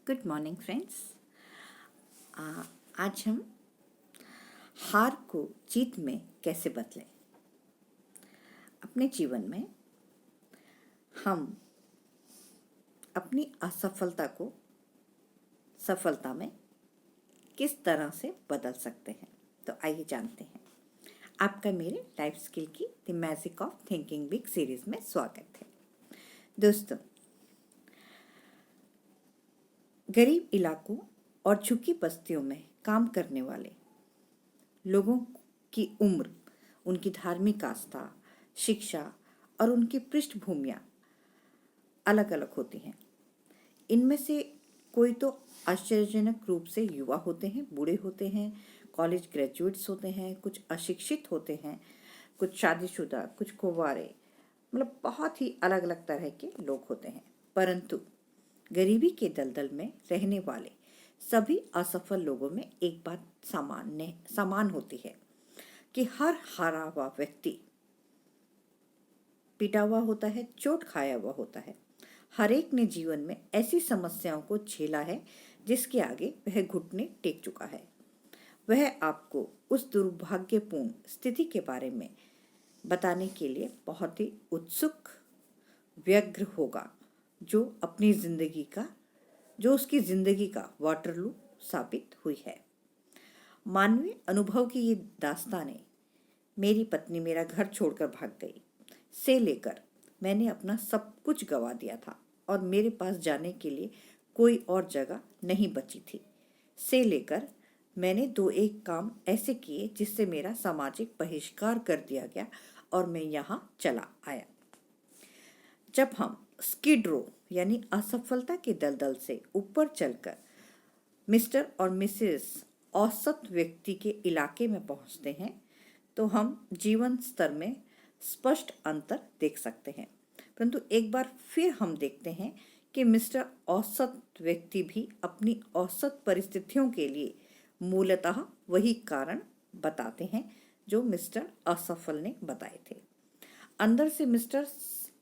Good morning friends. आज हम हार को जीत में कैसे बदलें। अपने जीवन में हम अपनी असफलता को सफलता में किस तरह से बदल सकते हैं, तो आइए जानते हैं। आपका मेरे लाइफ स्किल की the magic of thinking big series में स्वागत है। दोस्तों, गरीब इलाकों और झुग्गी बस्तियों में काम करने वाले लोगों की उम्र, उनकी धार्मिक आस्था, शिक्षा और उनकी पृष्ठभूमियाँ अलग अलग होती हैं। इनमें से कोई तो आश्चर्यजनक रूप से युवा होते हैं, बूढ़े होते हैं, कॉलेज ग्रेजुएट्स होते हैं, कुछ अशिक्षित होते हैं, कुछ शादीशुदा, कुछ कुंवारे, मतलब बहुत ही अलग अलग तरह के लोग होते हैं। परंतु गरीबी के दलदल में रहने वाले सभी असफल लोगों में एक बात समान होती है कि हर हारा हुआ व्यक्ति पिटा हुआ होता है, चोट खाया हुआ होता है। हर एक ने जीवन में ऐसी समस्याओं को झेला है जिसके आगे वह घुटने टेक चुका है। वह आपको उस दुर्भाग्यपूर्ण स्थिति के बारे में बताने के लिए बहुत ही उत्सुक, व्यग्र होगा, जो उसकी जिंदगी का वाटरलू साबित हुई है। मानवीय अनुभव की ये दास्तानें मेरी पत्नी मेरा घर छोड़कर भाग गई से लेकर मैंने अपना सब कुछ गंवा दिया था और मेरे पास जाने के लिए कोई और जगह नहीं बची थी, से लेकर मैंने 2-1 काम ऐसे किए जिससे मेरा सामाजिक बहिष्कार कर दिया गया और मैं यहाँ चला आया। जब हम स्किड रो यानी असफलता के दलदल से ऊपर चलकर मिस्टर और मिसेस औसत व्यक्ति के इलाके में पहुँचते हैं तो हम जीवन स्तर में स्पष्ट अंतर देख सकते हैं। परंतु एक बार फिर हम देखते हैं कि मिस्टर औसत व्यक्ति भी अपनी औसत परिस्थितियों के लिए मूलतः वही कारण बताते हैं जो मिस्टर असफल ने बताए थे। अंदर से मिस्टर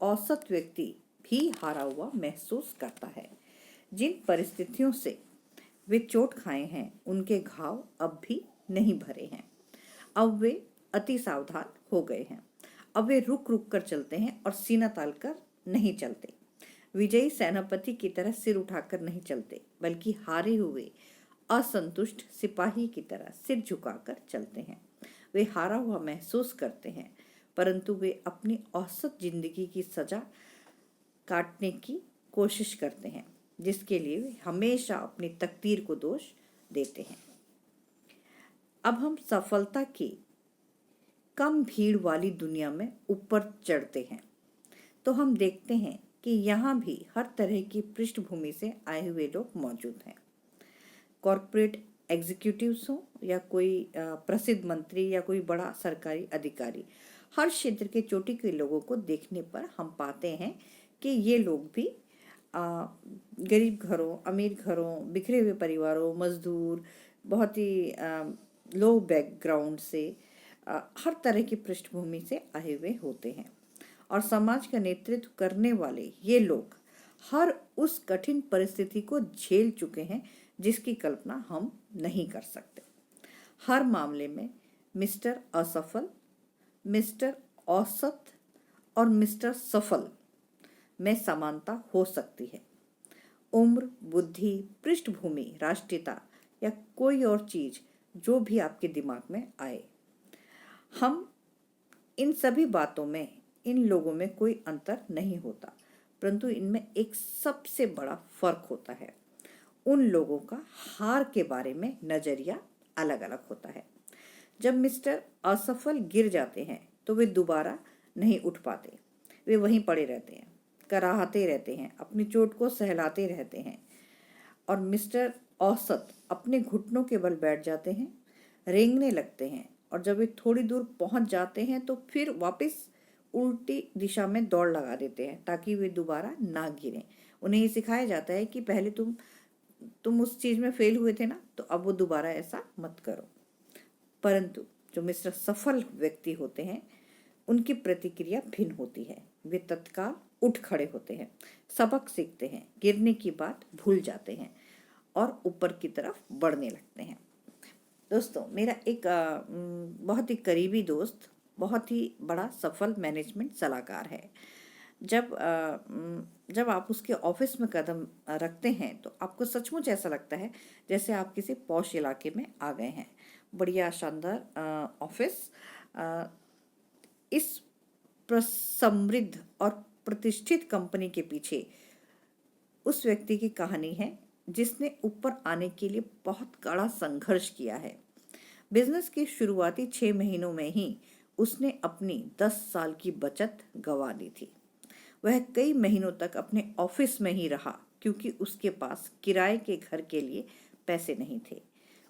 औसत व्यक्ति भी हारा हुआ महसूस करता है। जिन परिस्थितियों से वे चोट खाए हैं उनके घाव अब भी नहीं भरे हैं। अब वे अति सावधान हो गए हैं। अब वे रुक रुक कर चलते हैं और सीना ताल कर नहीं चलते। विजयी सेनापति की तरह सिर उठाकर नहीं चलते, बल्कि हारे हुए असंतुष्ट सिपाही की तरह सिर झुकाकर चलते हैं। वे हारा हुआ महसूस करते हैं, परंतु वे अपनी औसत जिंदगी की सजा काटने की कोशिश करते हैं, जिसके लिए वे हमेशा अपनी तकदीर को दोष देते हैं। अब हम सफलता की कम भीड़ वाली दुनिया में ऊपर चढ़ते हैं तो हम देखते हैं कि यहाँ भी हर तरह की पृष्ठभूमि से आए हुए लोग मौजूद हैं। कॉरपोरेट एग्जीक्यूटिव्स हो या कोई प्रसिद्ध मंत्री या कोई बड़ा सरकारी अधिकारी, हर क्षेत्र के चोटी के लोगों को देखने पर हम पाते हैं कि ये लोग भी गरीब घरों, अमीर घरों, बिखरे हुए परिवारों, मजदूर, बहुत ही लो बैकग्राउंड से, हर तरह की पृष्ठभूमि से आए हुए होते हैं। और समाज का नेतृत्व करने वाले ये लोग हर उस कठिन परिस्थिति को झेल चुके हैं जिसकी कल्पना हम नहीं कर सकते। हर मामले में मिस्टर असफल, मिस्टर औसत और मिस्टर सफल में समानता हो सकती है। उम्र, बुद्धि, पृष्ठभूमि, राष्ट्रीयता या कोई और चीज जो भी आपके दिमाग में आए, हम इन सभी बातों में इन लोगों में कोई अंतर नहीं होता, परंतु इनमें एक सबसे बड़ा फर्क होता है। उन लोगों का हार के बारे में नजरिया अलग अलग होता है। जब मिस्टर असफल गिर जाते हैं तो वे दोबारा नहीं उठ पाते। वे वहीं पड़े रहते हैं, कराहते रहते हैं, अपनी चोट को सहलाते रहते हैं। और मिस्टर औसत अपने घुटनों के बल बैठ जाते हैं, रेंगने लगते हैं, और जब वे थोड़ी दूर पहुंच जाते हैं तो फिर वापस उल्टी दिशा में दौड़ लगा देते हैं ताकि वे दोबारा ना गिरें। उन्हें ये सिखाया जाता है कि पहले तुम उस चीज में फेल हुए थे ना, तो अब वो दोबारा ऐसा मत करो। परंतु जो मिस्टर सफल व्यक्ति होते हैं उनकी प्रतिक्रिया भिन्न होती है। वे तत्काल उठ खड़े होते हैं, सबक सीखते हैं, गिरने की बात भूल जाते हैं, और ऊपर की तरफ बढ़ने लगते हैं। दोस्तों, मेरा एक बहुत ही करीबी दोस्त बहुत ही बड़ा सफल मैनेजमेंट सलाहकार है। जब आप उसके ऑफिस में कदम रखते हैं तो आपको सचमुच ऐसा लगता है जैसे आप किसी पॉश इलाके में आ गए हैं। बढ़िया शानदार ऑफिस। इस समृद्ध और प्रतिष्ठित कंपनी के पीछे उस व्यक्ति की कहानी है जिसने ऊपर आने के लिए बहुत कड़ा संघर्ष किया है। बिजनेस की शुरुआती 6 महीनों में ही उसने अपनी 10 साल की बचत गंवा दी थी। वह कई महीनों तक अपने ऑफिस में ही रहा क्योंकि उसके पास किराए के घर के लिए पैसे नहीं थे।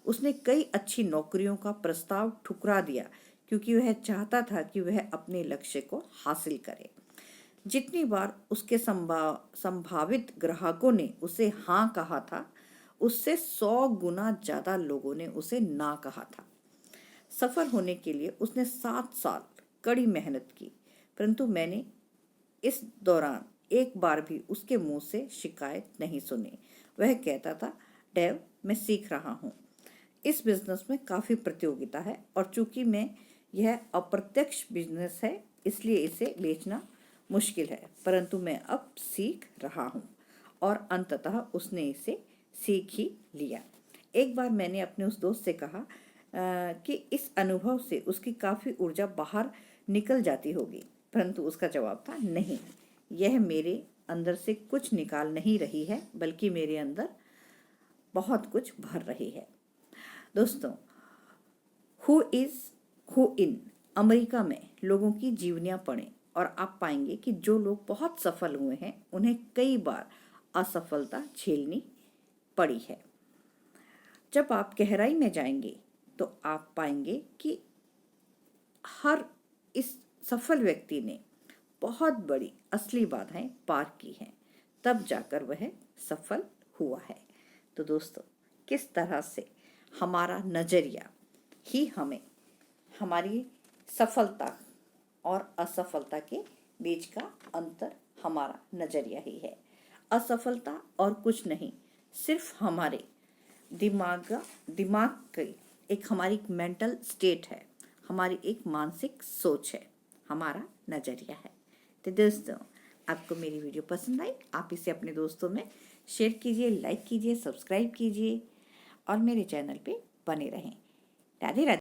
उसने कई अच्छी नौकरियों का प्रस्ताव ठुकरा दिया क्योंकि वह चाहता था कि वह अपने लक्ष्य को हासिल करे। जितनी बार उसके संभावित ग्राहकों ने उसे हाँ कहा था, उससे 100 गुना ज्यादा लोगों ने उसे ना कहा था। सफल होने के लिए उसने 7 साल कड़ी मेहनत की, परंतु मैंने इस दौरान एक बार भी उसके मुंह से शिकायत नहीं सुनी। वह कहता था, डेव, मैं सीख रहा हूँ। इस बिजनेस में काफ़ी प्रतियोगिता है और चूंकि यह अप्रत्यक्ष बिजनेस है इसलिए इसे बेचना मुश्किल है, परंतु मैं अब सीख रहा हूँ। और अंततः उसने इसे सीख ही लिया। एक बार मैंने अपने उस दोस्त से कहा कि इस अनुभव से उसकी काफ़ी ऊर्जा बाहर निकल जाती होगी, परंतु उसका जवाब था, नहीं, यह मेरे अंदर से कुछ निकाल नहीं रही है बल्कि मेरे अंदर बहुत कुछ भर रही है। दोस्तों, हु इन अमेरिका में लोगों की जीवनियाँ पढ़ें और आप पाएंगे कि जो लोग बहुत सफल हुए हैं उन्हें कई बार असफलता झेलनी पड़ी है। जब आप गहराई में जाएंगे तो आप पाएंगे कि हर इस सफल व्यक्ति ने बहुत बड़ी असली बाधाएं पार की हैं, तब जाकर वह सफल हुआ है। तो दोस्तों, किस तरह से हमारा नजरिया ही हमें हमारी सफलता और असफलता के बीच का अंतर हमारा नजरिया ही है। असफलता और कुछ नहीं, सिर्फ हमारे दिमाग की एक हमारी मेंटल स्टेट है, हमारी एक मानसिक सोच है, हमारा नजरिया है। तो दोस्तों, आपको मेरी वीडियो पसंद आई, आप इसे अपने दोस्तों में शेयर कीजिए, लाइक कीजिए, सब्सक्राइब कीजिए और मेरे चैनल पे बने रहें। राधे राधे।